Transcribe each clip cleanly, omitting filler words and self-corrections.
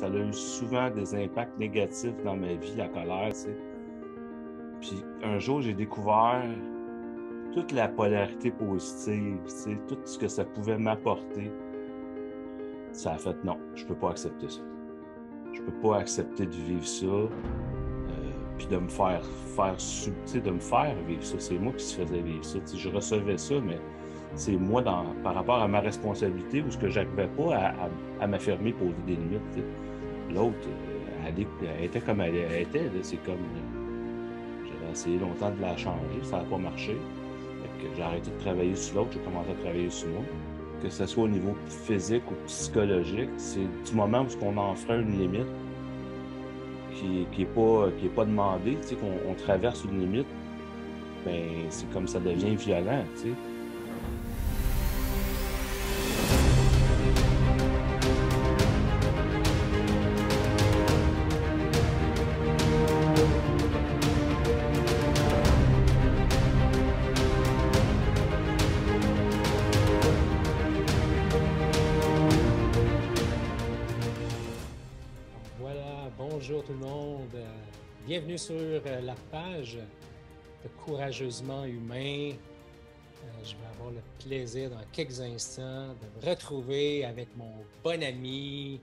ça a eu souvent des impacts négatifs dans ma vie, la colère, tu sais. Puis un jour, j'ai découvert toute la polarité positive, tu sais, tout ce que ça pouvait m'apporter. Ça a fait non, je peux pas accepter ça. Je peux pas accepter de vivre ça, puis de me faire tu sais, de me faire vivre ça. C'est moi qui se faisais vivre ça. Tu sais, je recevais ça, mais c'est moi par rapport à ma responsabilité où ce que j'arrivais pas à m'affirmer, poser des limites. Tu sais. L'autre, elle était comme elle était. Là. C'est comme j'avais essayé longtemps de la changer, ça n'a pas marché. Fait que j'ai arrêté de travailler sur l'autre, j'ai commencé à travailler sur moi. Que ce soit au niveau physique ou psychologique, c'est du moment où on enfreint une limite qui est pas demandée, tu sais, qu'on traverse une limite, ben c'est comme ça devient violent, tu sais. Bonjour tout le monde, bienvenue sur la page de Courageusement Humain. Je vais avoir le plaisir dans quelques instants de me retrouver avec mon bon ami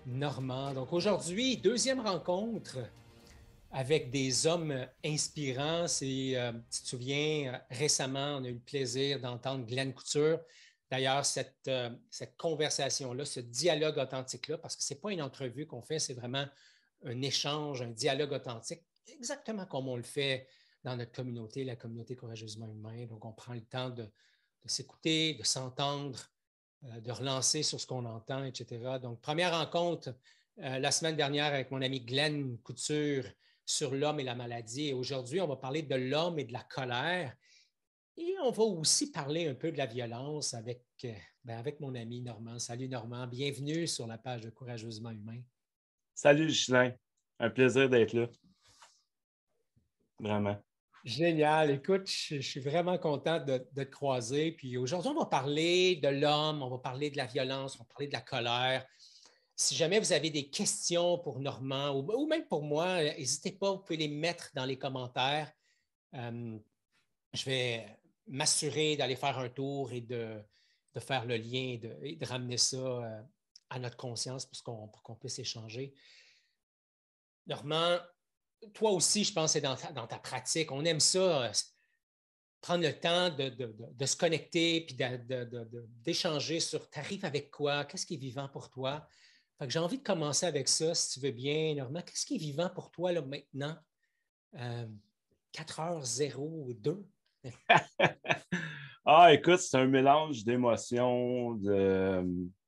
Normand. Donc aujourd'hui, deuxième rencontre avec des hommes inspirants. Tu te souviens, récemment, on a eu le plaisir d'entendre Glenn Couture. D'ailleurs, cette conversation-là, ce dialogue authentique-là, parce que ce n'est pas une entrevue qu'on fait, c'est vraiment un échange, un dialogue authentique, exactement comme on le fait dans notre communauté, la communauté Courageusement Humain. Donc, on prend le temps de s'écouter, de s'entendre, de relancer sur ce qu'on entend, etc. Donc, première rencontre la semaine dernière avec mon ami Glenn Couture sur l'homme et la maladie. Et aujourd'hui, on va parler de l'homme et de la colère. Et on va aussi parler un peu de la violence avec mon ami Normand. Salut Normand, bienvenue sur la page de Courageusement Humain. Salut Ghislain, un plaisir d'être là. Vraiment. Génial. Écoute, je suis vraiment content de te croiser. Puis aujourd'hui, on va parler de l'homme, on va parler de la violence, on va parler de la colère. Si jamais vous avez des questions pour Normand ou même pour moi, n'hésitez pas, vous pouvez les mettre dans les commentaires. Je vais m'assurer d'aller faire un tour et de faire le lien et de ramener ça à notre conscience pour qu'on puisse échanger. Normand, toi aussi, je pense que c'est dans ta pratique. On aime ça, prendre le temps de se connecter puis d'échanger sur t'arrives avec quoi, qu'est-ce qui est vivant pour toi. Fait que j'ai envie de commencer avec ça, si tu veux bien, Normand. Qu'est-ce qui est vivant pour toi là, maintenant? 4h02? Ah, écoute, c'est un mélange d'émotions,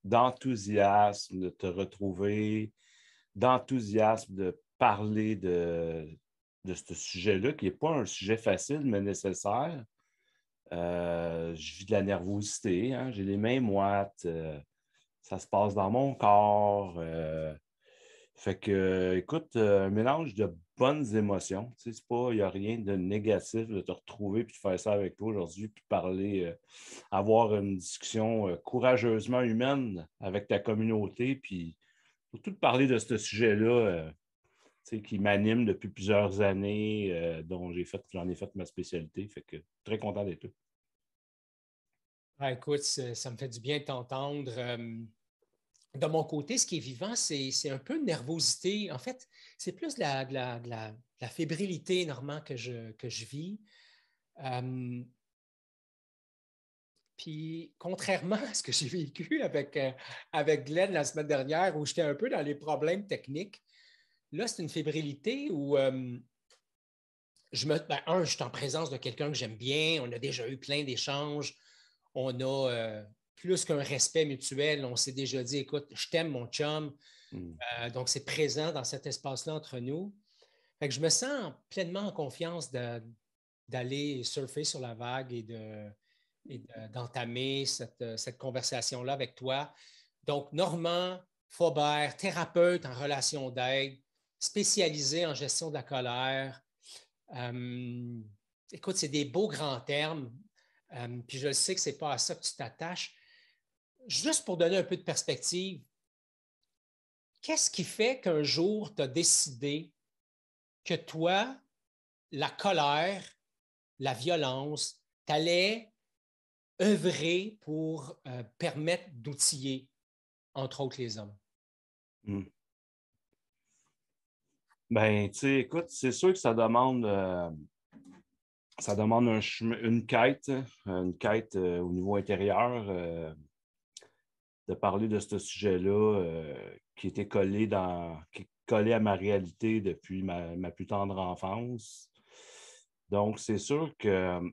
d'enthousiasme, de te retrouver, d'enthousiasme, de parler de ce sujet-là, qui n'est pas un sujet facile, mais nécessaire. Je vis de la nervosité, hein, j'ai les mains moites, ça se passe dans mon corps. Fait que, écoute, un mélange de bonnes émotions. Tu sais, il n'y a rien de négatif de te retrouver puis de faire ça avec toi aujourd'hui, puis parler, avoir une discussion courageusement humaine avec ta communauté, puis surtout de parler de ce sujet-là tu sais, qui m'anime depuis plusieurs années, dont j'en ai fait ma spécialité. Fait que très content d'être là. Ah, écoute, ça me fait du bien de t'entendre. De mon côté, ce qui est vivant, c'est un peu de nervosité. En fait, c'est plus de la fébrilité, Normand, que je vis. Puis, contrairement à ce que j'ai vécu avec Glenn la semaine dernière, où j'étais un peu dans les problèmes techniques, là, c'est une fébrilité où je suis en présence de quelqu'un que j'aime bien. On a déjà eu plein d'échanges. On a plus qu'un respect mutuel. On s'est déjà dit, écoute, je t'aime, mon chum. Donc, c'est présent dans cet espace-là entre nous. Fait que je me sens pleinement en confiance d'aller surfer sur la vague et d'entamer cette conversation-là avec toi. Donc, Normand Faubert, thérapeute en relation d'aide, spécialisé en gestion de la colère. Écoute, c'est des beaux grands termes. Puis je sais que ce n'est pas à ça que tu t'attaches. Juste pour donner un peu de perspective, qu'est-ce qui fait qu'un jour, tu as décidé que toi, la colère, la violence, tu allais œuvrer pour permettre d'outiller, entre autres, les hommes? Hmm. Ben, tu sais, écoute, c'est sûr que ça demande une quête, hein, une quête au niveau intérieur, de parler de ce sujet-là qui est collé à ma réalité depuis ma plus tendre enfance. Donc, c'est sûr que, tu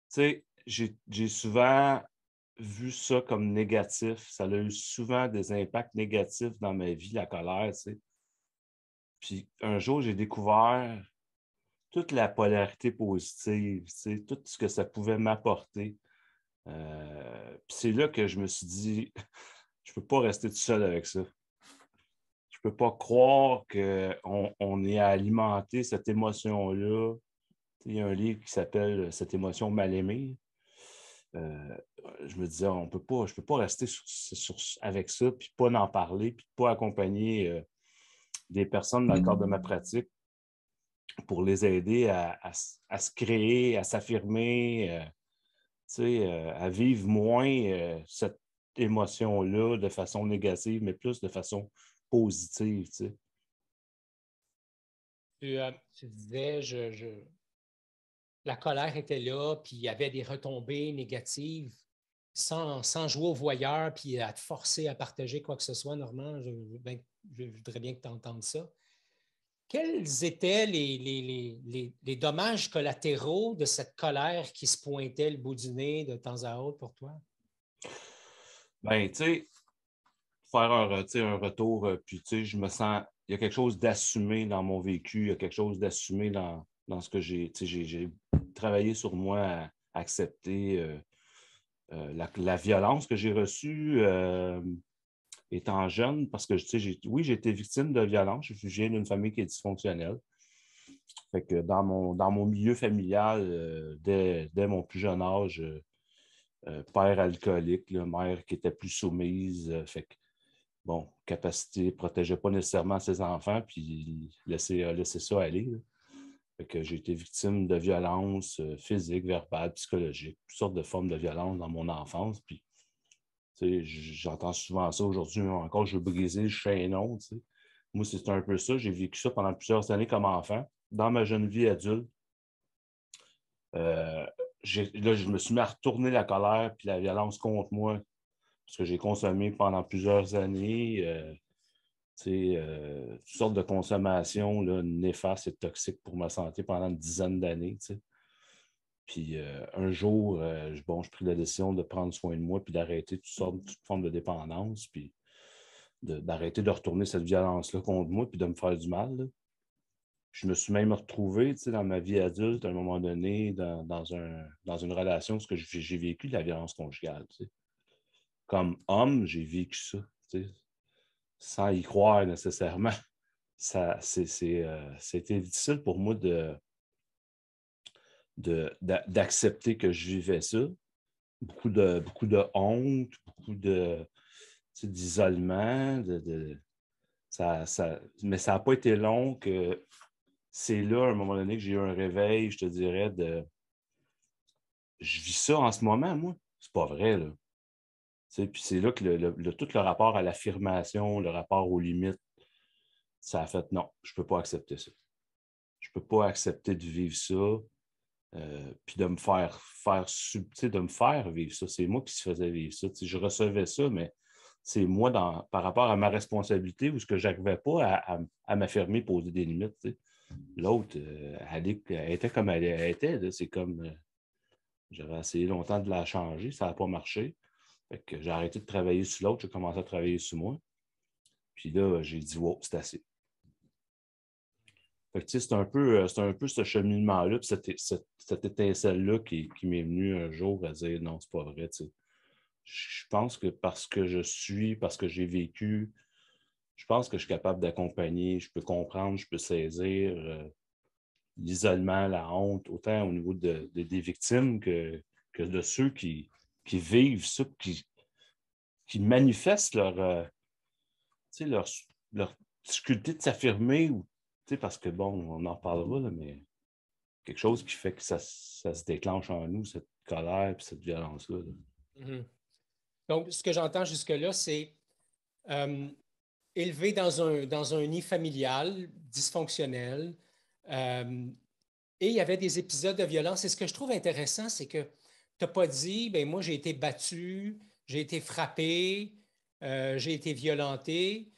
sais, j'ai souvent vu ça comme négatif. Ça a eu souvent des impacts négatifs dans ma vie, la colère, tu sais. Puis un jour, j'ai découvert toute la polarité positive, tu sais, tout ce que ça pouvait m'apporter. Puis c'est là que je me suis dit, je peux pas rester tout seul avec ça. Je peux pas croire qu'on est à alimenter cette émotion-là. Il y a un livre qui s'appelle Cette émotion mal aimée. Euh, je me disais, je peux pas rester avec ça, puis pas en parler, puis pas accompagner des personnes dans le cadre de ma pratique pour les aider à se créer, à s'affirmer, à vivre moins cette émotion-là de façon négative, mais plus de façon positive. Tu sais. Tu disais, la colère était là, puis il y avait des retombées négatives. Sans jouer au voyeur, puis à te forcer à partager quoi que ce soit, Normand, je voudrais bien que tu entendes ça. Quels étaient les dommages collatéraux de cette colère qui se pointait le bout du nez de temps à autre pour toi? Ben, tu sais, faire un retour, puis tu sais, je me sens, il y a quelque chose d'assumé dans mon vécu, il y a quelque chose d'assumé dans ce que j'ai travaillé sur moi à accepter la violence que j'ai reçue étant jeune, parce que, tu sais, oui, j'ai été victime de violence, je viens d'une famille qui est dysfonctionnelle. Fait que dans mon milieu familial, dès mon plus jeune âge, père alcoolique, là, mère qui était plus soumise, fait que bon, capacité, ne protégeait pas nécessairement ses enfants, puis laisser ça aller. Là. Fait que j'ai été victime de violences physiques, verbales, psychologiques, toutes sortes de formes de violence dans mon enfance. Puis, j'entends souvent ça aujourd'hui, encore, je veux briser le chaînon. T'sais. Moi, c'est un peu ça. J'ai vécu ça pendant plusieurs années comme enfant. Dans ma jeune vie adulte, euh, là, je me suis mis à retourner la colère puis la violence contre moi, parce que j'ai consommé pendant plusieurs années. Toutes sortes de consommations là, néfastes et toxiques pour ma santé pendant une dizaine d'années. T'sais. Puis un jour, je pris la décision de prendre soin de moi puis d'arrêter toute forme de dépendance, puis d'arrêter de retourner cette violence-là contre moi puis de me faire du mal. Là. Je me suis même retrouvé dans ma vie adulte, à un moment donné, dans une relation où j'ai vécu de la violence conjugale. T'sais. Comme homme, j'ai vécu ça. T'sais. Sans y croire nécessairement. C'était difficile pour moi d'accepter que je vivais ça. Beaucoup de honte, d'isolement. Mais ça n'a pas été long que c'est là, à un moment donné, que j'ai eu un réveil, je te dirais, je vis ça en ce moment, moi. C'est pas vrai, là. Puis c'est là que tout le rapport à l'affirmation, le rapport aux limites, ça a fait non, je ne peux pas accepter ça. Je ne peux pas accepter de vivre ça, puis de me de me faire vivre ça. C'est moi qui se faisais vivre ça. Je recevais ça, mais c'est moi par rapport à ma responsabilité où ce que je n'arrivais pas à m'affirmer, poser des limites. T'sais. L'autre, elle était comme elle était. C'est comme j'avais essayé longtemps de la changer, ça n'a pas marché. Fait que j'ai arrêté de travailler sur l'autre, j'ai commencé à travailler sur moi. Puis là, j'ai dit, wow, c'est assez. Fait que, c'est un peu ce cheminement-là, puis cette étincelle-là qui m'est venue un jour à dire non, c'est pas vrai. T'sais. Je pense que parce que j'ai vécu, je pense que je suis capable d'accompagner, je peux comprendre, je peux saisir l'isolement, la honte, autant au niveau des victimes que de ceux qui vivent ça, qui manifestent sais, leur difficulté de s'affirmer, ou, tu sais, parce que, bon, on en parlera, là, mais quelque chose qui fait que ça se déclenche en nous, cette colère et cette violence-là. Là. Mhm. Donc, ce que j'entends jusque-là, c'est euh, élevé dans un nid familial dysfonctionnel. euh, et il y avait des épisodes de violence. Et ce que je trouve intéressant, c'est que tu n'as pas dit, ben moi, j'ai été battu, j'ai été frappé, j'ai été violenté,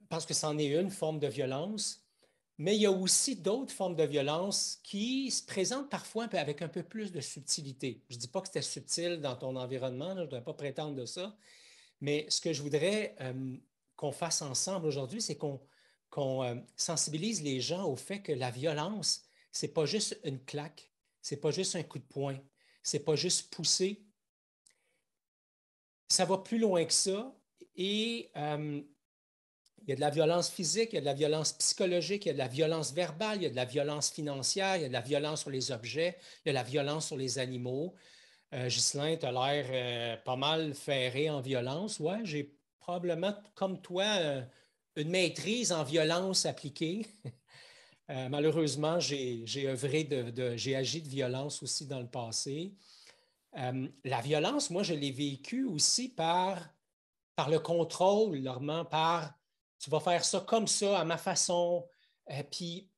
parce que c'en est une forme de violence. Mais il y a aussi d'autres formes de violence qui se présentent parfois avec un peu plus de subtilité. Je ne dis pas que c'était subtil dans ton environnement, là, je ne dois pas prétendre de ça, mais ce que je voudrais qu'on fasse ensemble aujourd'hui, c'est qu'on sensibilise les gens au fait que la violence, c'est pas juste une claque, c'est pas juste un coup de poing, c'est pas juste pousser. Ça va plus loin que ça et il y a de la violence physique, il y a de la violence psychologique, il y a de la violence verbale, il y a de la violence financière, il y a de la violence sur les objets, il y a de la violence sur les animaux. Ghislain, tu as l'air pas mal ferré en violence. Ouais, j'ai probablement, comme toi, une maîtrise en violence appliquée. Malheureusement, j'ai œuvré j'ai agi de violence aussi dans le passé. La violence, moi, je l'ai vécue aussi par le contrôle, Normand, par tu vas faire ça comme ça, à ma façon. Puis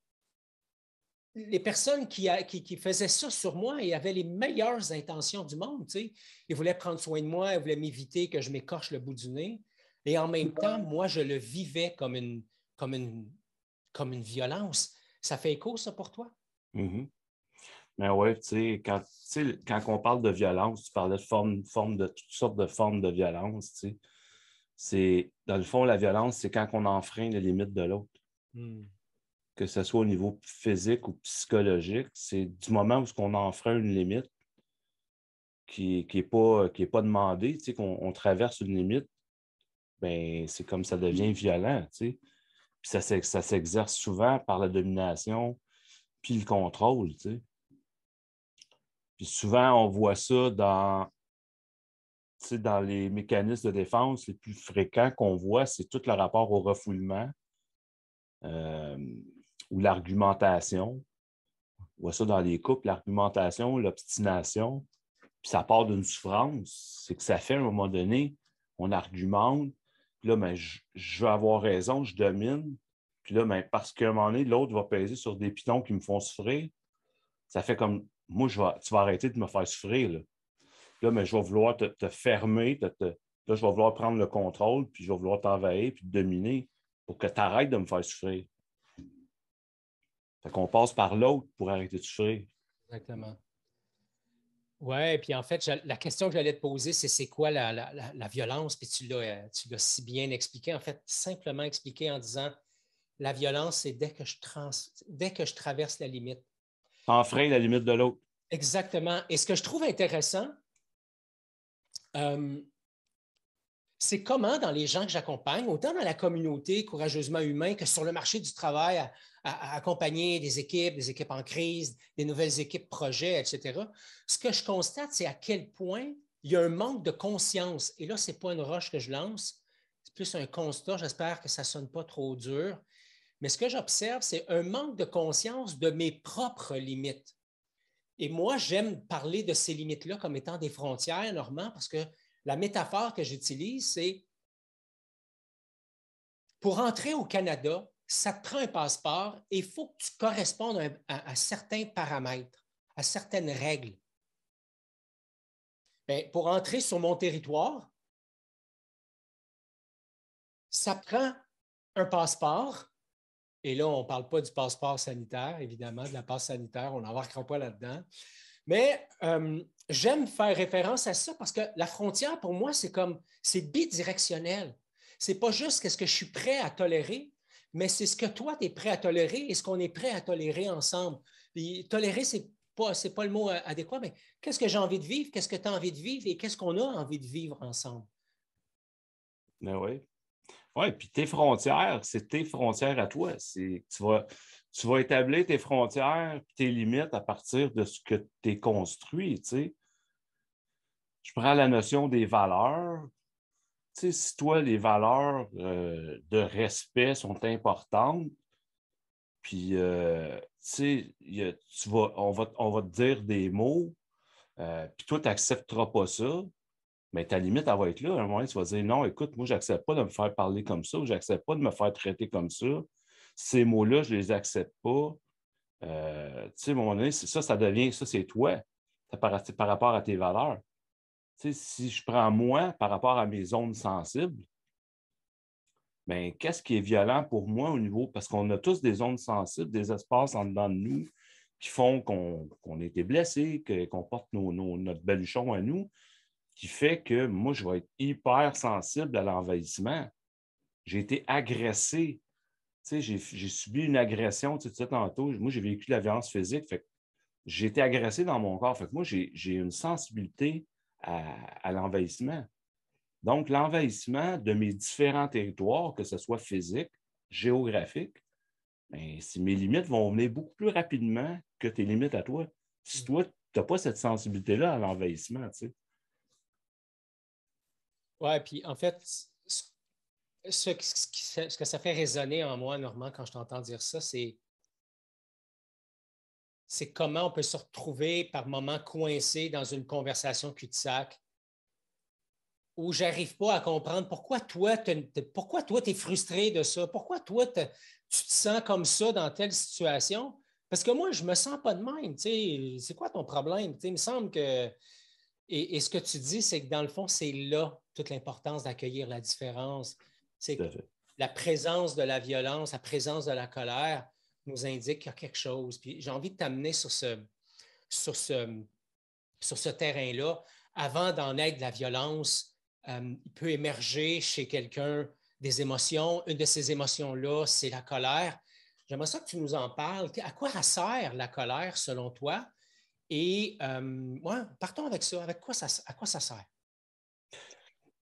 les personnes qui faisaient ça sur moi et avaient les meilleures intentions du monde, tu sais. Ils voulaient prendre soin de moi, ils voulaient m'éviter que je m'écorche le bout du nez. Et en même temps, moi, je le vivais comme une, comme une violence. Ça fait écho, ça, pour toi? Mm-hmm. Mais ouais, tu sais, quand on parle de violence, tu parlais de toutes sortes de formes de violence, tu sais. Dans le fond, la violence, c'est quand on enfreint les limites de l'autre. Hmm. Que ce soit au niveau physique ou psychologique, c'est du moment où on enfreint une limite qui est pas demandée, tu sais, qu'on on traverse une limite, ben c'est comme ça devient violent, tu sais. Puis ça s'exerce souvent par la domination puis le contrôle, tu sais. Puis souvent, on voit ça dans les mécanismes de défense les plus fréquents qu'on voit, c'est tout le rapport au refoulement euh, ou l'argumentation. On voit ça dans les couples, l'argumentation, l'obstination. Puis ça part d'une souffrance. C'est que ça fait à un moment donné, on argumente, puis là, ben, je veux avoir raison, je domine. Puis là, ben, parce qu'à un moment donné, l'autre va peser sur des pitons qui me font souffrir. Ça fait comme, moi, tu vas arrêter de me faire souffrir. Là, mais je vais vouloir te fermer, là, je vais vouloir prendre le contrôle, puis je vais vouloir t'envahir, puis te dominer pour que tu arrêtes de me faire souffrir. Fait qu'on passe par l'autre pour arrêter de souffrir. Exactement. Ouais, puis en fait, la question que j'allais te poser, c'est quoi la violence? Puis tu l'as si bien expliqué. En fait, simplement expliqué en disant la violence, c'est dès que je traverse la limite. T'enfreins la limite de l'autre. Exactement. Et ce que je trouve intéressant, euh, c'est comment dans les gens que j'accompagne, autant dans la communauté courageusement humain que sur le marché du travail, à accompagner des équipes en crise, des nouvelles équipes projets, etc. Ce que je constate, c'est à quel point il y a un manque de conscience. Et là, ce n'est pas une roche que je lance, c'est plus un constat. J'espère que ça ne sonne pas trop dur. Mais ce que j'observe, c'est un manque de conscience de mes propres limites. Et moi, j'aime parler de ces limites-là comme étant des frontières, Normand, parce que la métaphore que j'utilise, c'est pour entrer au Canada, ça te prend un passeport et il faut que tu correspondes à certains paramètres, à certaines règles. Bien, pour entrer sur mon territoire, ça prend un passeport. Et là, on ne parle pas du passeport sanitaire, évidemment, de la passe sanitaire, on n'embarquera pas là-dedans. Mais j'aime faire référence à ça parce que la frontière, pour moi, c'est bidirectionnel. C'est pas juste qu'est-ce que je suis prêt à tolérer, mais c'est ce que toi, tu es prêt à tolérer et ce qu'on est prêt à tolérer ensemble. Puis, tolérer, c'est pas le mot adéquat, mais qu'est-ce que j'ai envie de vivre, qu'est-ce que tu as envie de vivre et qu'est-ce qu'on a envie de vivre ensemble. Ben oui. Oui, puis tes frontières, c'est tes frontières à toi. Tu vas établir tes frontières et tes limites à partir de ce que tu es construit, tu sais. Je prends la notion des valeurs. sais, si toi, les valeurs de respect sont importantes, puis, tu sais, on va te dire des mots, puis toi, tu n'accepteras pas ça, mais ta limite, elle va être là. À un moment donné, tu vas dire, non, écoute, moi, je n'accepte pas de me faire parler comme ça, ou je n'accepte pas de me faire traiter comme ça. Ces mots-là, je ne les accepte pas. Tu sais, à un moment donné, ça devient, ça, c'est toi, par rapport à tes valeurs. Tu sais, si je prends moi par rapport à mes zones sensibles, bien, qu'est-ce qui est violent pour moi au niveau, parce qu'on a tous des zones sensibles, des espaces en dedans de nous qui font qu'on a été blessé, qu'on porte notre baluchon à nous, qui fait que moi, je vais être hyper sensible à l'envahissement. J'ai été agressé. Tu sais, j'ai subi une agression, tu sais, tantôt. Moi, j'ai vécu de la violence physique. Fait que j'ai été agressé dans mon corps. Fait que moi, j'ai une sensibilité à l'envahissement. Donc, l'envahissement de mes différents territoires, que ce soit physique, géographique, bien, si mes limites vont venir beaucoup plus rapidement que tes limites à toi. Si toi, tu n'as pas cette sensibilité-là à l'envahissement, tu sais. Ouais, puis en fait, ce que ça fait résonner en moi, Normand, quand je t'entends dire ça, c'est comment on peut se retrouver par moments coincé dans une conversation cul-de-sac où j'arrive pas à comprendre pourquoi toi, tu es frustré de ça, pourquoi toi, tu te sens comme ça dans telle situation. Parce que moi, je me sens pas de même. C'est quoi ton problème? Il me semble que. Et ce que tu dis, c'est que dans le fond, c'est là toute l'importance d'accueillir la différence. C'est Tout que à fait. la présence de la violence, la présence de la colère nous indique qu'il y a quelque chose. Puis j'ai envie de t'amener sur ce, sur ce terrain-là. Avant d'en être de la violence, il peut émerger chez quelqu'un des émotions. Une de ces émotions-là, c'est la colère. J'aimerais ça que tu nous en parles. À quoi ça sert la colère selon toi? Et ouais, partons avec ça. À quoi ça sert?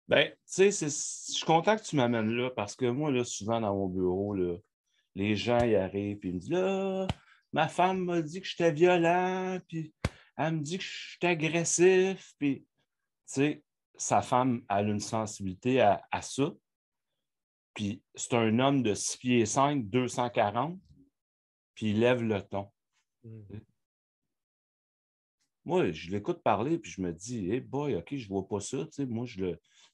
Bien, tu sais, je suis content que tu m'amènes là parce que moi, là, souvent dans mon bureau, là, les gens y arrivent et ils me disent là, ma femme m'a dit que j'étais violent, puis elle me dit que je suis agressif, puis tu sais, sa femme a une sensibilité à ça. Puis c'est un homme de 6 pieds 5, 240, puis il lève le ton. Mm. Moi, je l'écoute parler, puis je me dis, hey boy, OK, je vois pas ça. Tu sais, moi,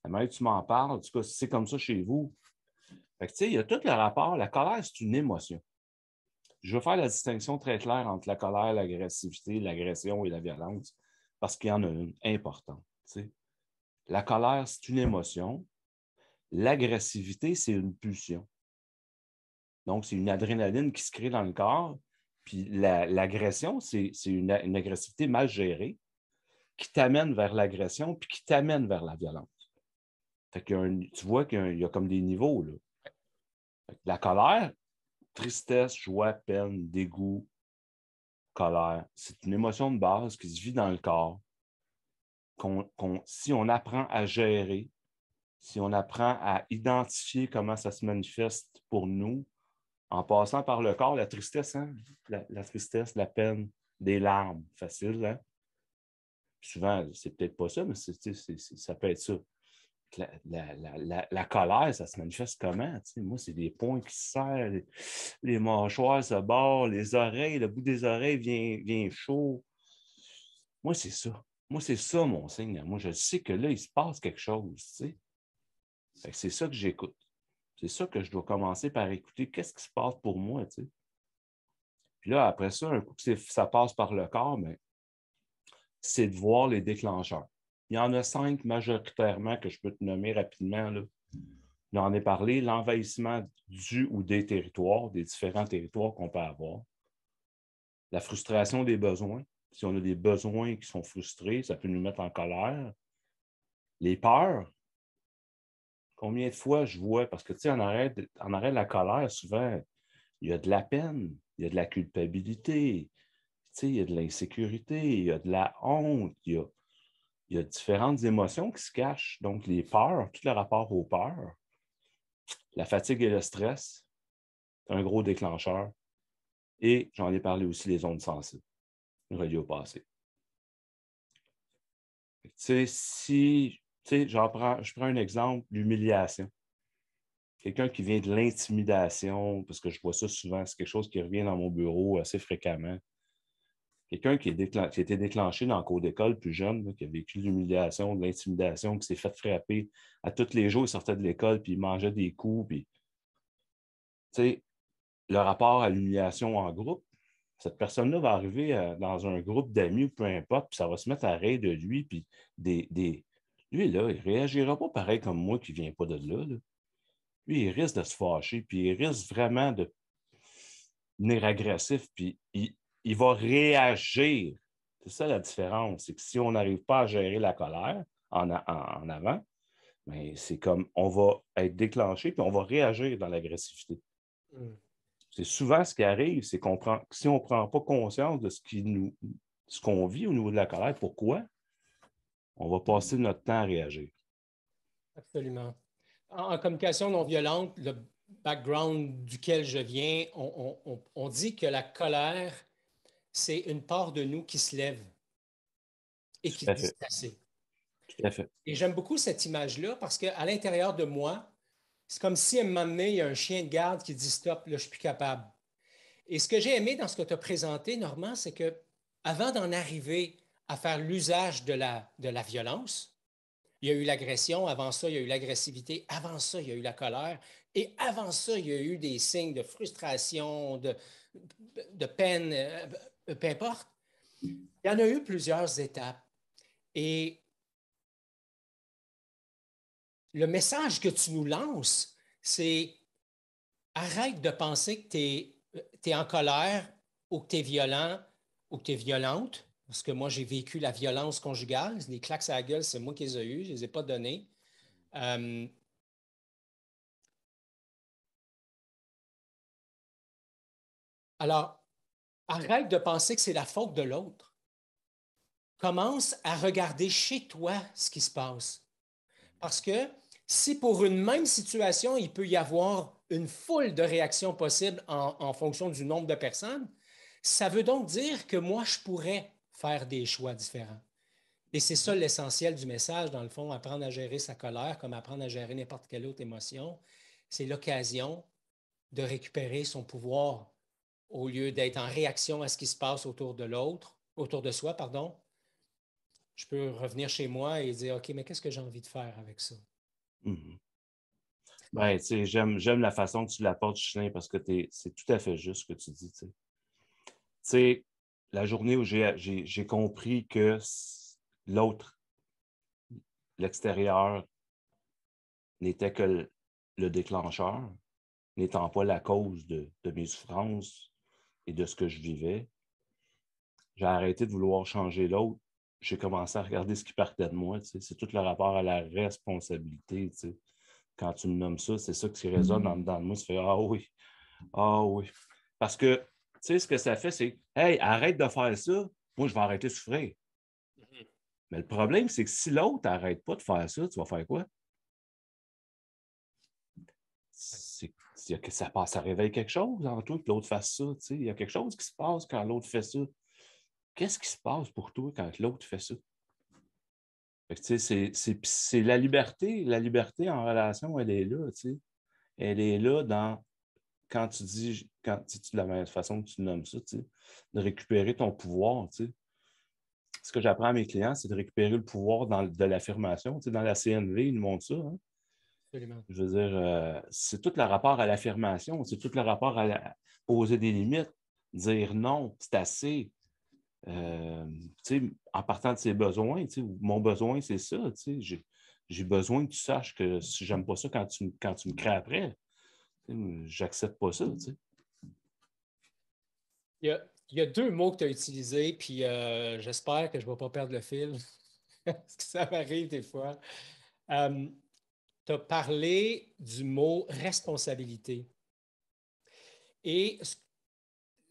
la manière que tu m'en parles, en tout cas, si c'est comme ça chez vous. Fait que, tu sais, il y a tout le rapport. La colère, c'est une émotion. Je veux faire la distinction très claire entre la colère, l'agressivité, l'agression et la violence, parce qu'il y en a une importante. Tu sais. La colère, c'est une émotion. L'agressivité, c'est une pulsion. Donc, c'est une adrénaline qui se crée dans le corps. Puis l'agression, c'est une agressivité mal gérée qui t'amène vers l'agression puis qui t'amène vers la violence. Fait tu vois qu'il y a comme des niveaux. Là. La colère, tristesse, joie, peine, dégoût, colère, c'est une émotion de base qui se vit dans le corps. Si on apprend à gérer, si on apprend à identifier comment ça se manifeste pour nous, en passant par le corps, la tristesse, hein? La tristesse, la peine, des larmes, facile. Hein? Souvent, c'est peut-être pas ça, mais ça peut être ça. La colère, ça se manifeste comment? T'sais? Moi, c'est des poings qui se serrent, les mâchoires se barrent, les oreilles, le bout des oreilles vient chaud. Moi, c'est ça. Moi, c'est ça, mon signe. Moi, je sais que là, il se passe quelque chose. C'est ça que j'écoute. C'est ça que je dois commencer par écouter. Qu'est-ce qui se passe pour moi? T'sais? Puis là, après ça, un coup que ça passe par le corps, mais c'est de voir les déclencheurs. Il y en a 5 majoritairement que je peux te nommer rapidement. Là. J'en ai parlé, l'envahissement du ou des territoires, des différents territoires qu'on peut avoir. La frustration des besoins. Si on a des besoins qui sont frustrés, ça peut nous mettre en colère. Les peurs. Combien de fois je vois, parce que tu sais, en arrêt de la colère, souvent, il y a de la peine, il y a de la culpabilité, tu sais, il y a de l'insécurité, il y a de la honte, il y a différentes émotions qui se cachent. Donc, les peurs, tout le rapport aux peurs, la fatigue et le stress, c'est un gros déclencheur. Et j'en ai parlé aussi, les ondes sensibles, reliées au passé. Tu sais, si Tu sais, je prends un exemple, l'humiliation. Quelqu'un qui vient de l'intimidation, parce que je vois ça souvent, c'est quelque chose qui revient dans mon bureau assez fréquemment. Quelqu'un qui a été déclenché dans le cours d'école plus jeune, là, qui a vécu de l'humiliation, de l'intimidation, qui s'est fait frapper. À tous les jours, il sortait de l'école, puis il mangeait des coups. Puis, tu sais, le rapport à l'humiliation en groupe, cette personne-là va arriver dans un groupe d'amis ou peu importe, puis ça va se mettre à rire de lui, puis lui, là, il ne réagira pas pareil comme moi qui ne viens pas de là, là. Lui, il risque de se fâcher, puis il risque vraiment de devenir agressif, puis il va réagir. C'est ça la différence. C'est que si on n'arrive pas à gérer la colère en avant, ben, c'est comme on va être déclenché, puis on va réagir dans l'agressivité. Mm. C'est souvent ce qui arrive, c'est qu'on prend, si on ne prend pas conscience de ce qu'on vit au niveau de la colère, pourquoi, on va passer notre temps à réagir. Absolument. En communication non violente, le background duquel je viens, on dit que la colère, c'est une part de nous qui se lève et qui Tout se à dit fait. c'est assez. Tout à fait. Et j'aime beaucoup cette image-là parce qu'à l'intérieur de moi, c'est comme si à un moment donné, il y a un chien de garde qui dit stop, là, je ne suis plus capable. Et ce que j'ai aimé dans ce que tu as présenté, Normand, c'est que avant d'en arriver à faire l'usage de la violence, il y a eu l'agression, avant ça, il y a eu l'agressivité, avant ça, il y a eu la colère, et avant ça, il y a eu des signes de frustration, de peine, peu importe. Il y en a eu plusieurs étapes. Et le message que tu nous lances, c'est arrête de penser que tu es en colère ou que tu es violent ou que tu es violente. Parce que moi, j'ai vécu la violence conjugale. Les claques à la gueule, c'est moi qui les ai eues. Je ne les ai pas données. Euh, alors, arrête de penser que c'est la faute de l'autre. Commence à regarder chez toi ce qui se passe. Parce que si pour une même situation, il peut y avoir une foule de réactions possibles en fonction du nombre de personnes, ça veut donc dire que moi, je pourrais faire des choix différents. Et c'est ça l'essentiel du message, dans le fond, apprendre à gérer sa colère, comme apprendre à gérer n'importe quelle autre émotion. C'est l'occasion de récupérer son pouvoir au lieu d'être en réaction à ce qui se passe autour de l'autre, autour de soi, pardon. Je peux revenir chez moi et dire, OK, mais qu'est-ce que j'ai envie de faire avec ça? Mhm. Ben, tu sais, j'aime la façon que tu l'apportes, Chilin, parce que c'est tout à fait juste ce que tu dis, tu sais. Tu sais, la journée où j'ai compris que l'autre, l'extérieur, n'était que le déclencheur, n'étant pas la cause de mes souffrances et de ce que je vivais, j'ai arrêté de vouloir changer l'autre. J'ai commencé à regarder ce qui partait de moi. Tu sais. C'est tout le rapport à la responsabilité. Tu sais. Quand tu me nommes ça, c'est ça qui résonne en dedans de moi. Ça fait ah oui, ah oui. Parce que, tu sais, ce que ça fait, c'est hey, arrête de faire ça, moi, je vais arrêter de souffrir. Mais le problème, c'est que si l'autre n'arrête pas de faire ça, tu vas faire quoi? Ça réveille quelque chose en toi que l'autre fasse ça. Tu sais. Il y a quelque chose qui se passe quand l'autre fait ça. Qu'est-ce qui se passe pour toi quand l'autre fait ça? Fait que, tu sais, c'est la liberté. La liberté en relation, elle est là. Tu sais. Elle est là dans quand tu dis, de la même façon que tu nommes ça, tu sais, de récupérer ton pouvoir. Tu sais. Ce que j'apprends à mes clients, c'est de récupérer le pouvoir de l'affirmation. Tu sais, dans la CNV, ils nous montrent ça. Hein. Absolument. Je veux dire, c'est tout le rapport à l'affirmation, c'est tout le rapport à poser des limites, dire non, c'est assez. En partant de ses besoins, mon besoin, c'est ça. J'ai besoin que tu saches que si j'aime pas ça quand tu me crées après, j'accepte pas ça. T'sais. Il y a deux mots que tu as utilisés, puis j'espère que je ne vais pas perdre le fil, parce que ça m'arrive des fois. Tu as parlé du mot responsabilité. Et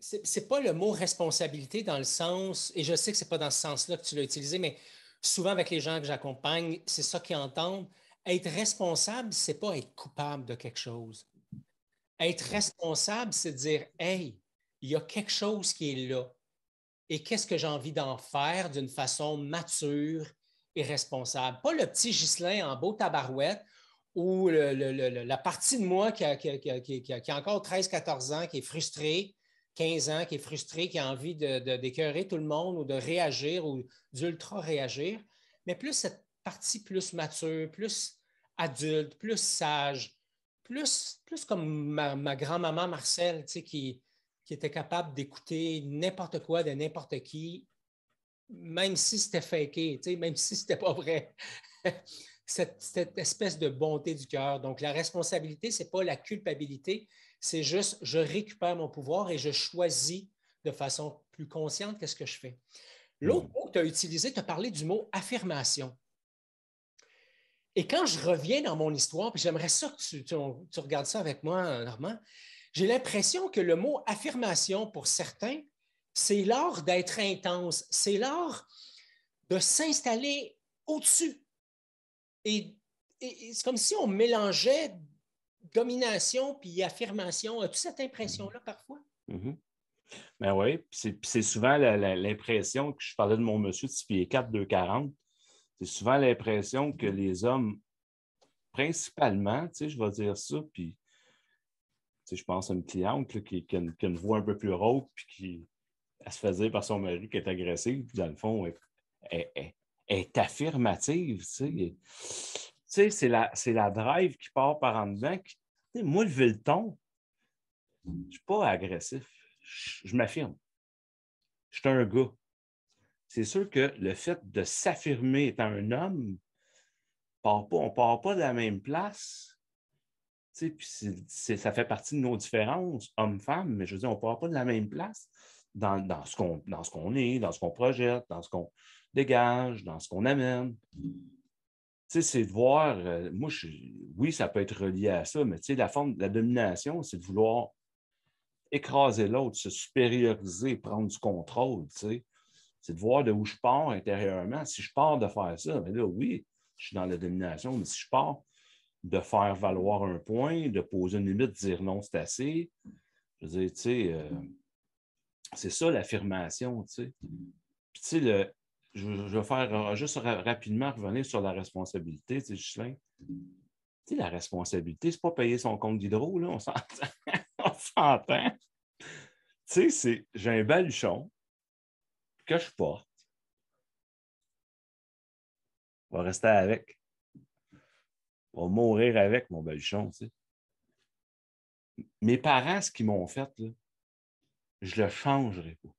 ce n'est pas le mot responsabilité dans le sens, et je sais que ce n'est pas dans ce sens-là que tu l'as utilisé, mais souvent avec les gens que j'accompagne, c'est ça qu'ils entendent. Être responsable, ce n'est pas être coupable de quelque chose. Être responsable, c'est dire, hey, il y a quelque chose qui est là. Et qu'est-ce que j'ai envie d'en faire d'une façon mature et responsable. Pas le petit Ghislain en beau tabarouette ou la partie de moi qui a encore 13-14 ans, qui est frustrée, 15 ans, qui est frustrée, qui a envie d'écœurer tout le monde ou de réagir ou d'ultra-réagir, mais plus cette partie plus mature, plus adulte, plus sage, plus comme ma grand-maman Marcel, tu sais, qui était capable d'écouter n'importe quoi de n'importe qui, même si c'était faké, tu sais, même si c'était pas vrai. Cette espèce de bonté du cœur. Donc, la responsabilité, ce n'est pas la culpabilité, c'est juste je récupère mon pouvoir et je choisis de façon plus consciente qu'est-ce que je fais. L'autre mot que tu as utilisé, tu as parlé du mot affirmation. Et quand je reviens dans mon histoire, puis j'aimerais ça que tu regardes ça avec moi, Normand, j'ai l'impression que le mot affirmation, pour certains, c'est l'art d'être intense, c'est l'art de s'installer au-dessus. Et c'est comme si on mélangeait domination puis affirmation. As-tu cette impression-là parfois? Mm-hmm. Ben oui, c'est souvent l'impression que je parlais de mon monsieur de 6 pieds 4, 2,40. C'est souvent l'impression que les hommes, principalement, tu sais, je vais dire ça, puis tu sais, je pense à une cliente là, qui a une voix un peu plus rauque, puis qui elle se fait dire par son mari qu'elle est agressive, puis dans le fond, elle est affirmative. Tu sais, c'est la drive qui part par en dedans. Moi, lever le ton, je ne suis pas agressif. Je m'affirme. Je suis un gars. C'est sûr que le fait de s'affirmer étant un homme, on ne part pas de la même place. Puis ça fait partie de nos différences, hommes-femmes, mais je veux dire, on ne part pas de la même place dans ce qu'on est, dans ce qu'on projette, dans ce qu'on dégage, dans ce qu'on amène. C'est de voir, oui, ça peut être relié à ça, mais la forme de la domination, c'est de vouloir écraser l'autre, se supérioriser, prendre du contrôle. C'est de voir de où je pars intérieurement. Si je pars de faire ça, bien là, oui, je suis dans la domination, mais si je pars de faire valoir un point, de poser une limite, de dire non, c'est assez, je veux dire, c'est ça l'affirmation. Puis, je vais faire juste rapidement revenir sur la responsabilité, Ghislain. La responsabilité, c'est pas payer son compte d'hydro, là, on s'entend. On s'entend. J'ai un baluchon que je porte. On va rester avec. On va mourir avec mon baluchon, Mes parents, ce qu'ils m'ont fait, là, je ne le changerai pas.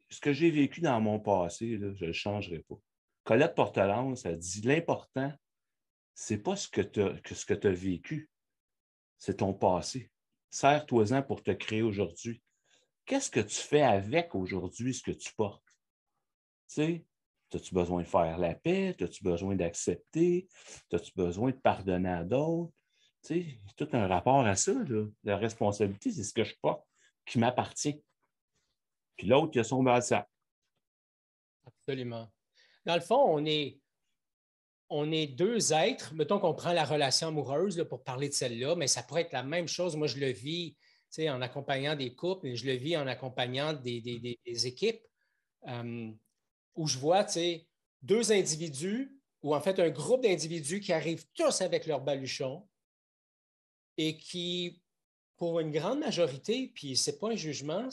Ce que j'ai vécu dans mon passé, là, je ne le changerai pas. Colette Portelance a dit l'important, ce n'est pas ce que tu as vécu, c'est ton passé. Sers-toi-en pour te créer aujourd'hui. Qu'est-ce que tu fais avec aujourd'hui ce que tu portes? As-tu besoin de faire la paix? As-tu besoin d'accepter? As-tu besoin de pardonner à d'autres? C'est tout un rapport à ça. Là. La responsabilité, c'est ce que je porte qui m'appartient. Puis l'autre, il a son bas-sac. Absolument. Dans le fond, on est deux êtres. Mettons qu'on prend la relation amoureuse là, pour parler de celle-là, mais ça pourrait être la même chose. Moi, je le vis en accompagnant des couples et je le vis en accompagnant des équipes où je vois deux individus ou en fait un groupe d'individus qui arrivent tous avec leur baluchon et qui, pour une grande majorité, puis ce n'est pas un jugement,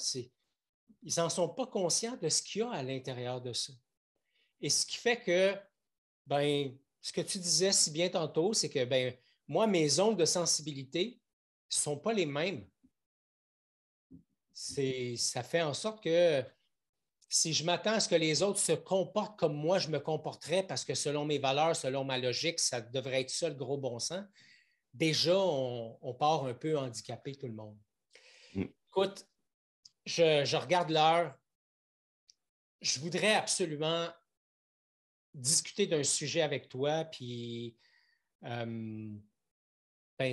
ils n'en sont pas conscients de ce qu'il y a à l'intérieur de ça. Et ce qui fait que, ben, ce que tu disais si bien tantôt, c'est que, ben, moi, mes ondes de sensibilité ne sont pas les mêmes. Ça fait en sorte que si je m'attends à ce que les autres se comportent comme moi, je me comporterais parce que selon mes valeurs, selon ma logique, ça devrait être ça le gros bon sens. Déjà, on part un peu handicapé tout le monde. Écoute, je regarde l'heure. Je voudrais absolument discuter d'un sujet avec toi, puis ben,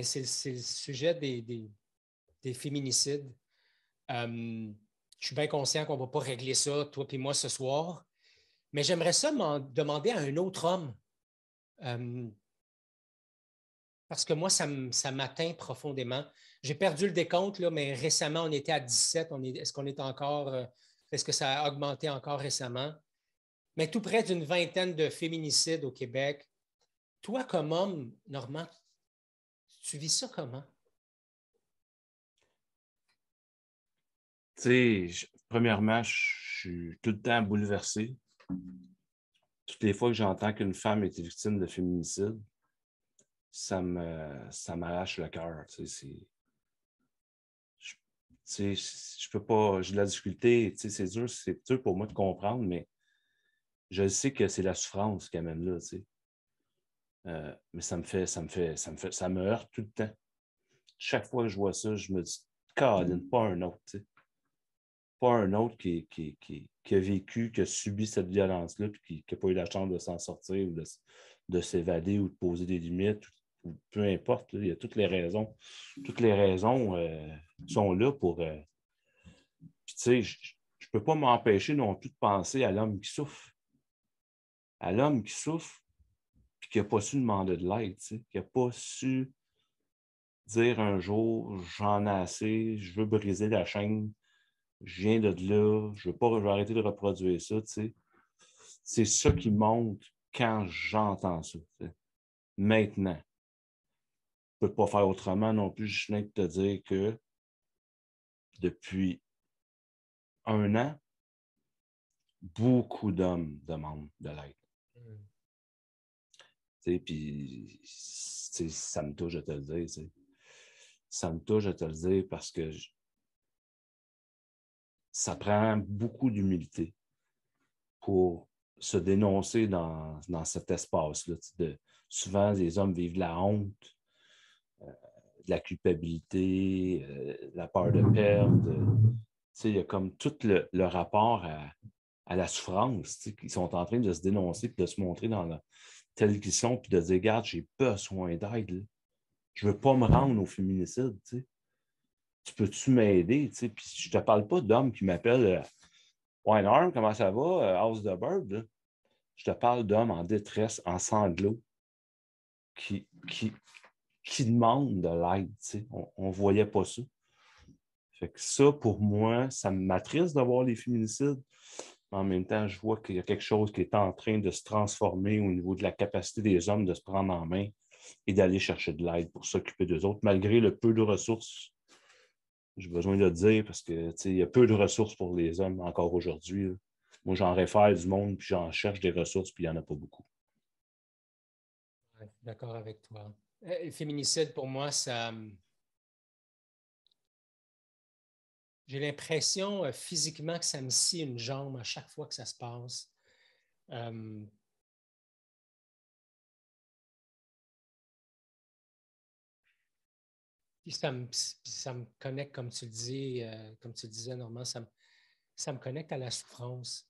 c'est le sujet des féminicides. Je suis bien conscient qu'on ne va pas régler ça, toi et moi, ce soir, mais j'aimerais ça demander à un autre homme, parce que moi, ça m'atteint profondément. J'ai perdu le décompte, là, mais récemment, on était à 17. Est-ce qu'on est encore, est-ce que ça a augmenté encore récemment? mais tout près d'une vingtaine de féminicides au Québec. Toi, comme homme, Normand, tu vis ça comment? Tu sais, premièrement, je suis tout le temps bouleversé. Toutes les fois que j'entends qu'une femme était victime de féminicide, ça m'arrache le cœur. Je peux pas, j'ai de la difficulté, c'est dur pour moi de comprendre, mais je sais que c'est la souffrance qui amène là, mais ça me heurte tout le temps. Chaque fois que je vois ça, je me dis, Caroline, pas un autre, pas un autre qui a vécu, qui a subi cette violence-là, puis qui n'a pas eu la chance de s'en sortir ou de s'évader ou de poser des limites, ou peu importe, là, il y a toutes les raisons. Toutes les raisons sont là pour. Puis, tu sais, je ne peux pas m'empêcher non plus de penser à l'homme qui souffre. À l'homme qui souffre, puis qui n'a pas su demander de l'aide, qui n'a pas su dire un jour, j'en ai assez, je veux briser la chaîne, je viens de là, je veux arrêter de reproduire ça, C'est ça qui monte quand j'entends ça. Maintenant, je ne peux pas faire autrement non plus, je viens de te dire que depuis un an, beaucoup d'hommes demandent de l'aide. Puis, ça me touche de te le dire. Ça me touche de te le dire parce que ça prend beaucoup d'humilité pour se dénoncer dans cet espace-là. Souvent, les hommes vivent de la honte, de la culpabilité, la peur de perdre. Il y a comme tout le rapport à la souffrance, qu'ils sont en train de se dénoncer et de se montrer tels qu'ils sont, puis de dire, regarde, j'ai besoin d'aide. Je ne veux pas me rendre au féminicide. Tu peux-tu m'aider? Puis je ne te parle pas d'hommes qui m'appellent Wine Arm, comment ça va? House the Bird. Là. Je te parle d'hommes en détresse, en sanglots, qui demandent de l'aide. On ne voyait pas ça. Fait que ça, pour moi, ça m'attriste de voir les féminicides. En même temps, je vois qu'il y a quelque chose qui est en train de se transformer au niveau de la capacité des hommes de se prendre en main et d'aller chercher de l'aide pour s'occuper d'eux autres, malgré le peu de ressources. J'ai besoin de le dire parce que il y a peu de ressources pour les hommes encore aujourd'hui. Là. Moi, j'en réfère du monde, puis j'en cherche des ressources, puis il n'y en a pas beaucoup. Ouais, d'accord avec toi. Le féminicide, pour moi, ça. J'ai l'impression physiquement que ça me scie une jambe à chaque fois que ça se passe. Puis ça me connecte, comme tu le dis, comme tu le disais, Normand, ça me connecte à la souffrance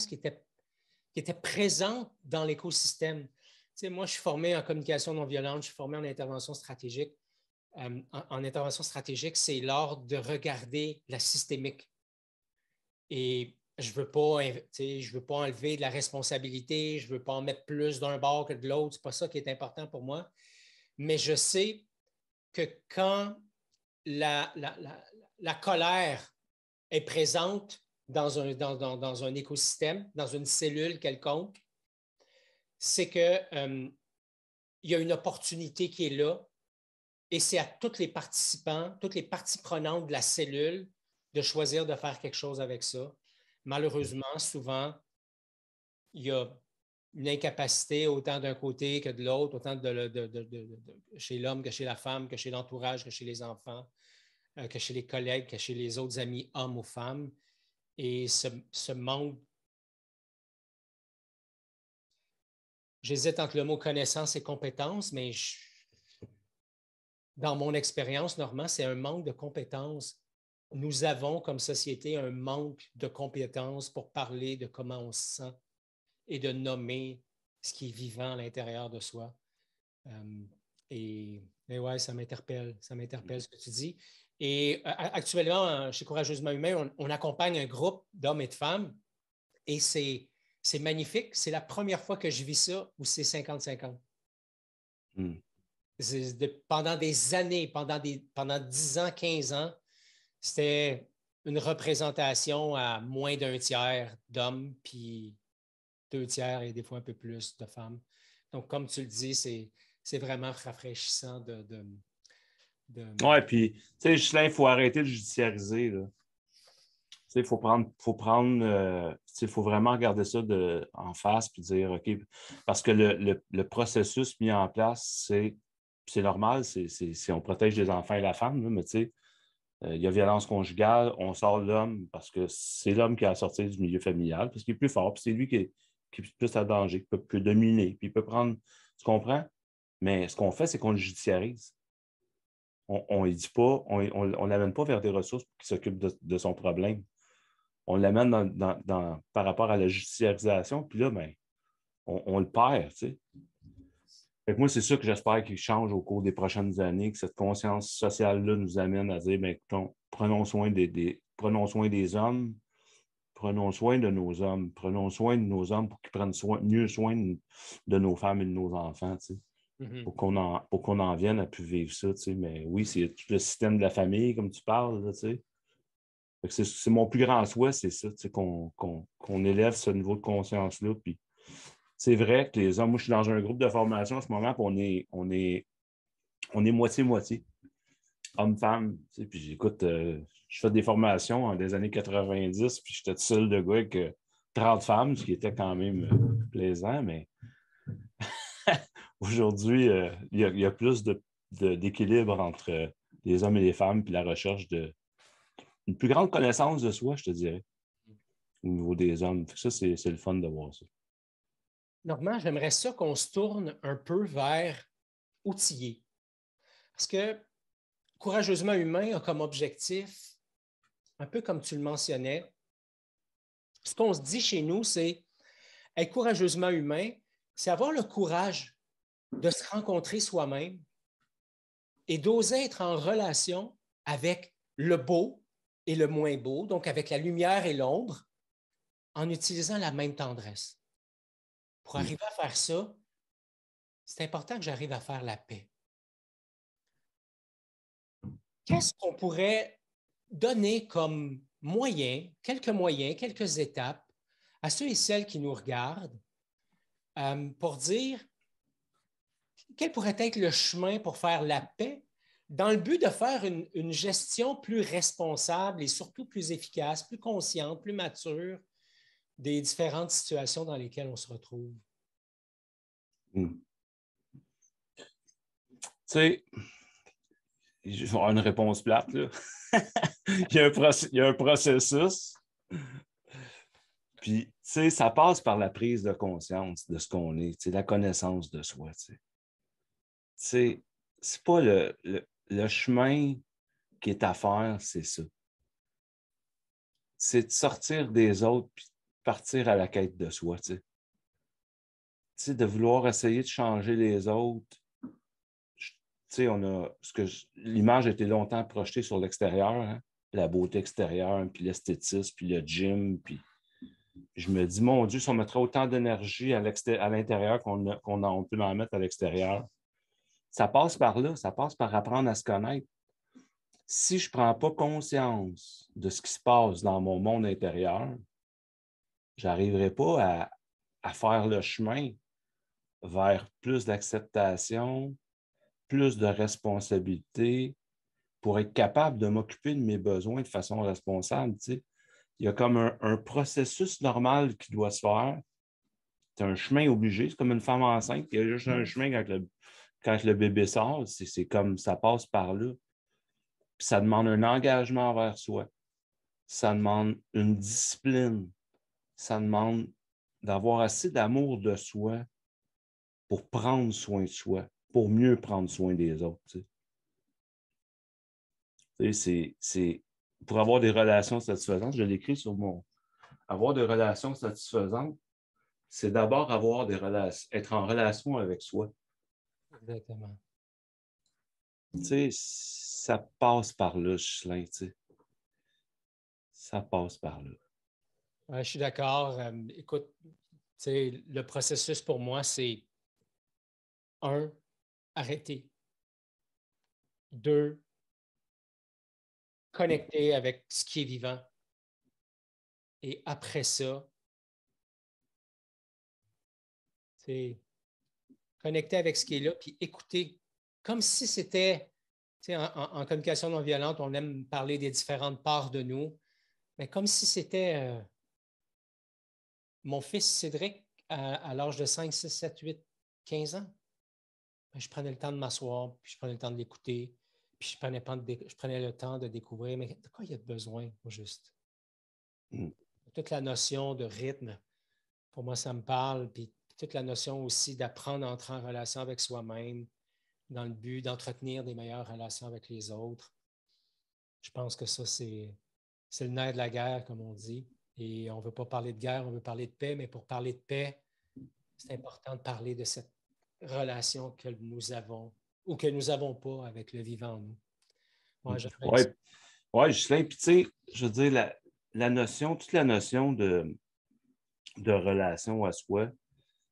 qui était présente dans l'écosystème. Tu sais, moi, je suis formé en communication non violente, je suis formé en intervention stratégique. En intervention stratégique, c'est l'art de regarder la systémique. Et je veux pas enlever de la responsabilité, je ne veux pas en mettre plus d'un bord que de l'autre, c'est pas ça qui est important pour moi. Mais je sais que quand la colère est présente dans un écosystème, dans une cellule quelconque, c'est que il y a une opportunité qui est là et c'est à tous les participants, toutes les parties prenantes de la cellule de choisir de faire quelque chose avec ça. Malheureusement, souvent, il y a une incapacité autant d'un côté que de l'autre, autant chez l'homme que chez la femme, que chez l'entourage, que chez les enfants, que chez les collègues, que chez les autres amis, hommes ou femmes. Et ce manque, j'hésite entre le mot connaissance et compétence, mais dans mon expérience, Normand, c'est un manque de compétences. Nous avons comme société un manque de compétences pour parler de comment on se sent et de nommer ce qui est vivant à l'intérieur de soi. Et ouais, ça m'interpelle ce que tu dis. Et actuellement, chez Courageusement Humain, on accompagne un groupe d'hommes et de femmes et c'est magnifique. C'est la première fois que je vis ça où c'est 50-50. Pendant des années, pendant 10 ans, 15 ans, c'était une représentation à moins d'un tiers d'hommes, puis 2 tiers et des fois un peu plus de femmes. Donc, comme tu le dis, c'est vraiment rafraîchissant de... Ouais, puis, tu sais, Ghislain, il faut arrêter de judiciariser, là. Tu sais, faut vraiment regarder ça en face puis dire, OK, parce que le processus mis en place, c'est normal, on protège les enfants et la femme, là, mais tu sais, il y a violence conjugale, on sort l'homme parce que c'est l'homme qui a sorti du milieu familial, parce qu'il est plus fort, puis c'est lui qui est plus à danger, qui peut dominer, puis il peut prendre. Tu comprends? Mais ce qu'on fait, c'est qu'on le judiciarise. On ne dit pas, on l'amène pas vers des ressources qui s'occupent de son problème. On l'amène par rapport à la judiciarisation, puis là, ben, on le perd, tu sais. Fait que moi, c'est ça que j'espère qu'il change au cours des prochaines années, que cette conscience sociale-là nous amène à dire, bien, écoutons, prenons soin prenons soin des hommes, prenons soin de nos hommes, prenons soin de nos hommes pour qu'ils prennent mieux soin de nos femmes et de nos enfants, tu sais, pour qu'on en vienne à plus vivre ça, tu sais. Mais oui, c'est tout le système de la famille, comme tu parles, là, tu sais. Fait que c'est mon plus grand souhait, c'est ça, tu sais, qu'on élève ce niveau de conscience-là, puis c'est vrai que les hommes, moi, je suis dans un groupe de formation en ce moment, puis on est moitié-moitié, hommes-femmes. Tu sais, puis j'écoute, je fais des formations en des années 90, puis j'étais tout seul de gars avec 30 femmes, ce qui était quand même plaisant, mais aujourd'hui, il y a plus d'équilibre entre les hommes et les femmes, puis la recherche une plus grande connaissance de soi, je te dirais, au niveau des hommes. Ça, c'est le fun de voir ça. Normand, j'aimerais ça qu'on se tourne un peu vers outiller. Parce que Courageusement humain a comme objectif, un peu comme tu le mentionnais, ce qu'on se dit chez nous, c'est être courageusement humain, c'est avoir le courage de se rencontrer soi-même et d'oser être en relation avec le beau et le moins beau, donc avec la lumière et l'ombre, en utilisant la même tendresse. Pour arriver à faire ça, c'est important que j'arrive à faire la paix. Qu'est-ce qu'on pourrait donner comme quelques moyens, quelques étapes à ceux et celles qui nous regardent pour dire quel pourrait être le chemin pour faire la paix dans le but de faire une gestion plus responsable et surtout plus efficace, plus consciente, plus mature des différentes situations dans lesquelles on se retrouve? Tu sais, je vais avoir une réponse plate, là. il y a un processus. Puis, tu sais, ça passe par la prise de conscience de ce qu'on est, tu sais, la connaissance de soi, tu sais. Tu sais, c'est pas le chemin qui est à faire, c'est ça. C'est de sortir des autres puis de partir à la quête de soi, tu sais. Tu sais, de vouloir essayer de changer les autres. Tu sais, l'image a été longtemps projetée sur l'extérieur, hein? La beauté extérieure, puis l'esthétisme, puis le gym, puis je me dis, mon Dieu, si on mettrait autant d'énergie à l'intérieur on peut en mettre à l'extérieur, ça passe par là, ça passe par apprendre à se connaître. Si je ne prends pas conscience de ce qui se passe dans mon monde intérieur, je n'arriverai pas à faire le chemin vers plus d'acceptation, plus de responsabilité pour être capable de m'occuper de mes besoins de façon responsable. Tu sais. Il y a comme un processus normal qui doit se faire. C'est un chemin obligé. C'est comme une femme enceinte. Il y a juste un chemin quand le bébé sort. C'est comme ça passe par là. Puis ça demande un engagement envers soi. Ça demande une discipline. Ça demande d'avoir assez d'amour de soi pour prendre soin de soi, pour mieux prendre soin des autres. Tu sais, c'est pour avoir des relations satisfaisantes, je l'écris sur avoir des relations satisfaisantes, c'est d'abord être en relation avec soi. Exactement. Tu sais, ça passe par là, Ghislain, tu sais. Ça passe par là. Je suis d'accord. Écoute, le processus pour moi, c'est 1, arrêter. 2, connecter avec ce qui est vivant. Et après ça, C'est connecter avec ce qui est là, puis écouter, comme si c'était, en communication non violente, on aime parler des différentes parts de nous, mais comme si c'était mon fils Cédric à l'âge de 5, 6, 7, 8, 15 ans. Ben, je prenais le temps de m'asseoir, puis je prenais le temps de l'écouter, puis je prenais le temps de découvrir, mais de quoi il y a besoin, au juste? Toute la notion de rythme, pour moi, ça me parle, puis toute la notion aussi d'apprendre à entrer en relation avec soi-même dans le but d'entretenir des meilleures relations avec les autres. Je pense que ça, c'est le nerf de la guerre, comme on dit. Et on ne veut pas parler de guerre, on veut parler de paix, mais pour parler de paix, c'est important de parler de cette relation que nous avons ou que nous n'avons pas avec le vivant en nous. Oui, ouais, Ghislain, puis tu sais, je veux dire, toute la notion de relation à soi,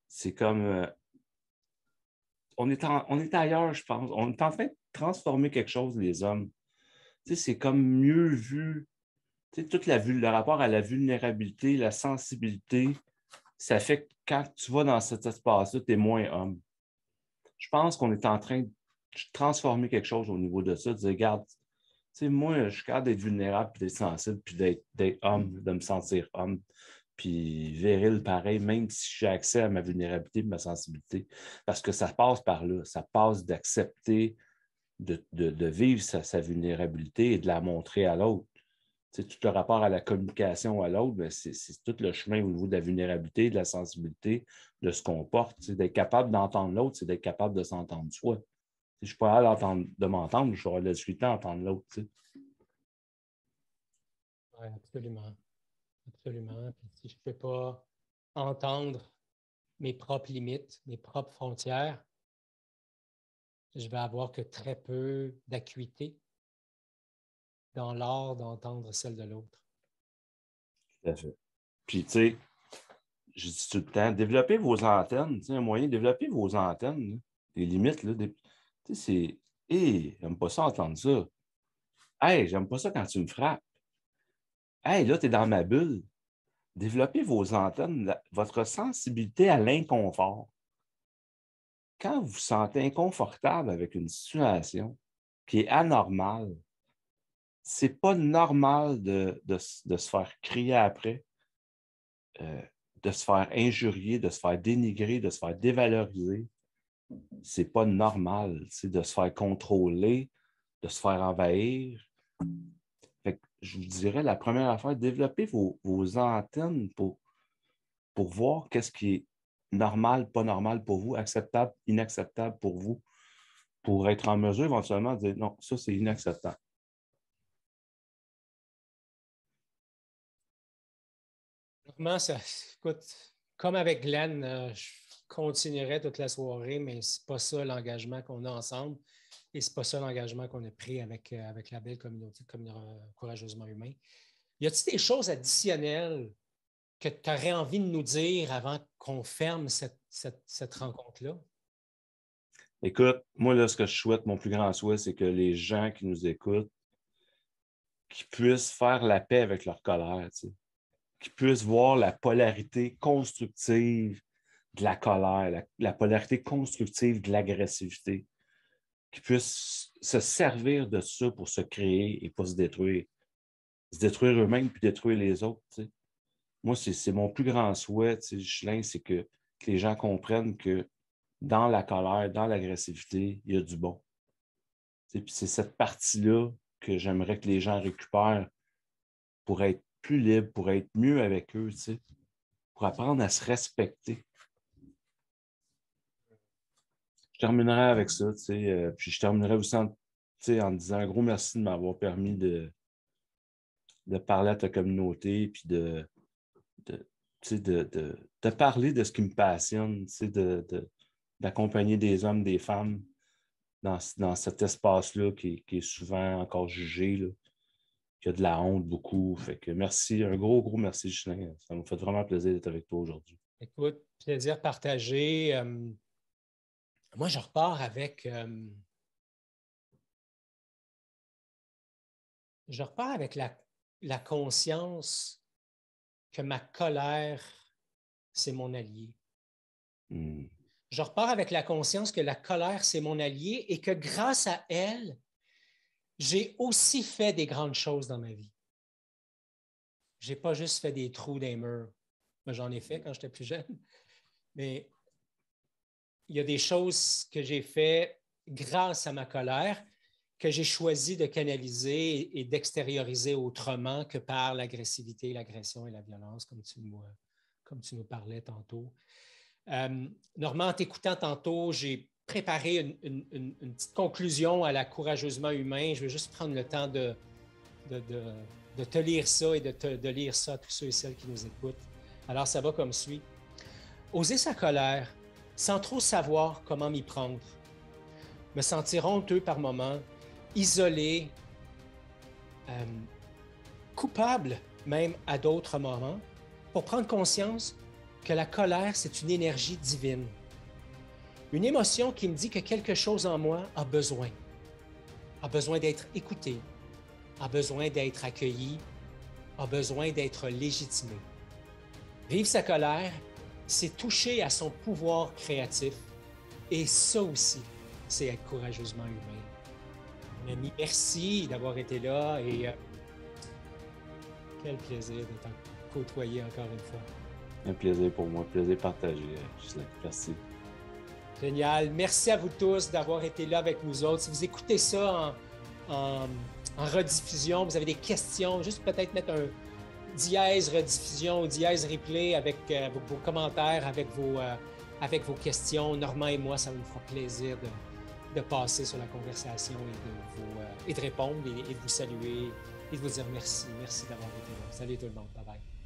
c'est comme on est ailleurs, je pense. On est en train de transformer quelque chose, les hommes. Tu sais, c'est comme mieux vu. Tu sais, le rapport à la vulnérabilité, la sensibilité, ça fait que quand tu vas dans cet espace-là, tu es moins homme. Je pense qu'on est en train de transformer quelque chose au niveau de ça, de dire, regarde, tu sais, moi, je suis capable d'être vulnérable, puis d'être sensible, puis d'être homme, de me sentir homme, puis viril pareil, même si j'ai accès à ma vulnérabilité et ma sensibilité. Parce que ça passe par là. Ça passe d'accepter de vivre sa vulnérabilité et de la montrer à l'autre. Tu sais, tout le rapport à la communication à l'autre, ben, c'est tout le chemin au niveau de la vulnérabilité, de la sensibilité, de ce qu'on porte. Tu sais, d'être capable d'entendre l'autre, c'est d'être capable de s'entendre soi. Tu sais, je ne suis pas à de m'entendre, je suis à la difficulté à entendre l'autre. Tu sais. Oui, absolument. Absolument. Puis si je ne peux pas entendre mes propres limites, mes propres frontières, je vais avoir que très peu d'acuité dans l'art d'entendre celle de l'autre. Tout à fait. Puis, tu sais, je dis tout le temps, développez vos antennes. Tu sais, un moyen de développer vos antennes, là, les limites. Là, tu sais, c'est hey, j'aime pas ça entendre ça. Hey, j'aime pas ça quand tu me frappes. Hey, là, tu es dans ma bulle. Développez vos antennes, votre sensibilité à l'inconfort. Quand vous vous sentez inconfortable avec une situation qui est anormale, c'est pas normal de se faire crier après, de se faire injurier, de se faire dénigrer, de se faire dévaloriser. C'est pas normal de se faire contrôler, de se faire envahir. Fait que je vous dirais, la première affaire, développez vos antennes pour voir qu'est-ce qui est normal, pas normal pour vous, acceptable, inacceptable pour vous, pour être en mesure éventuellement de dire non, ça c'est inacceptable. Vraiment, ça, écoute, comme avec Glenn, je continuerai toute la soirée, mais ce n'est pas ça l'engagement qu'on a ensemble et ce n'est pas ça l'engagement qu'on a pris avec la belle communauté courageusement humain. Y a-t-il des choses additionnelles que tu aurais envie de nous dire avant qu'on ferme cette rencontre-là? Écoute, moi, là, ce que je souhaite, mon plus grand souhait, c'est que les gens qui nous écoutent, qui puissent faire la paix avec leur colère, tu sais, qui puissent voir la polarité constructive de la colère, la polarité constructive de l'agressivité, qui puissent se servir de ça pour se créer et pas se détruire. Se détruire eux-mêmes puis détruire les autres. Tu sais. Moi, c'est mon plus grand souhait, tu sais, Ghislain, c'est que les gens comprennent que dans la colère, dans l'agressivité, il y a du bon. Tu sais, puis c'est cette partie-là que j'aimerais que les gens récupèrent pour être plus libres, pour être mieux avec eux, tu sais, pour apprendre à se respecter. Je terminerai avec ça, tu sais, puis je terminerai aussi en disant un gros merci de m'avoir permis de parler à ta communauté, puis de, de parler de ce qui me passionne, d'accompagner des hommes, des femmes dans cet espace-là qui est souvent encore jugé, là, qui a de la honte beaucoup. Fait que merci, un gros, gros merci, Ghislain. Ça m'a fait vraiment plaisir d'être avec toi aujourd'hui. Écoute, plaisir partagé. Moi, je repars avec la conscience que ma colère, c'est mon allié. Mm. Je repars avec la conscience que la colère, c'est mon allié et que grâce à elle, j'ai aussi fait des grandes choses dans ma vie. Je n'ai pas juste fait des trous dans les murs. J'en ai fait quand j'étais plus jeune, mais il y a des choses que j'ai fait grâce à ma colère que j'ai choisi de canaliser et d'extérioriser autrement que par l'agressivité, l'agression et la violence, comme tu nous parlais tantôt. Normand, en t'écoutant tantôt, j'ai préparé une petite conclusion à la courageusement humain. Je vais juste prendre le temps de te lire ça et de lire ça à tous ceux et celles qui nous écoutent. Alors, ça va comme suit. Oser sa colère sans trop savoir comment m'y prendre. Me sentir honteux par moments, isolé, coupable même à d'autres moments, pour prendre conscience que la colère, c'est une énergie divine. Une émotion qui me dit que quelque chose en moi a besoin d'être écouté, a besoin d'être accueilli, a besoin d'être légitimé. Vivre sa colère, c'est toucher à son pouvoir créatif. Et ça aussi, c'est être courageusement humain. Mon ami, merci d'avoir été là et quel plaisir de t'en côtoyer encore une fois. Un plaisir pour moi, plaisir partagé, Ghislain. Merci. Génial. Merci à vous tous d'avoir été là avec nous autres. Si vous écoutez ça en rediffusion, vous avez des questions, juste peut-être mettre un dièse rediffusion ou dièse replay avec vos commentaires, avec vos questions. Normand et moi, ça nous fera plaisir de passer sur la conversation et de répondre et de vous saluer et de vous dire merci. Merci d'avoir été là. Salut tout le monde. Bye bye.